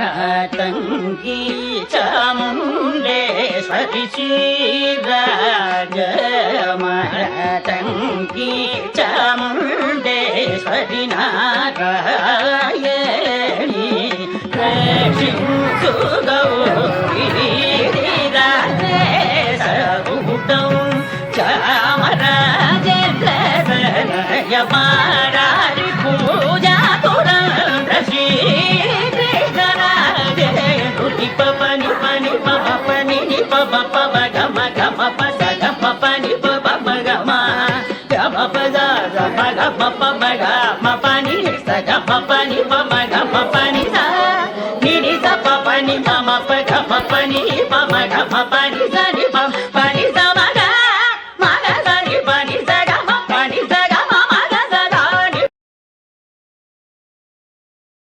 శ్రీరాజమాతంగి చాముండేశ్వరి శ్రీరాజమాతంగి చాముండేశ్వరి నారాయణి రక్షించు గౌరీ రాజేశూటం చామరాజమారి పూజా తురంధ్ర శ్రీ కృష్ణరాజే పని పని పని పమ పమ గమ గమ పద గమ పని పమ గమ గమ పద గమ గమ పమ గమ పని స గమ పని పమ గమ పని స నిరి స పని మమ ప గమ పని పమ గమ పని స ని పమ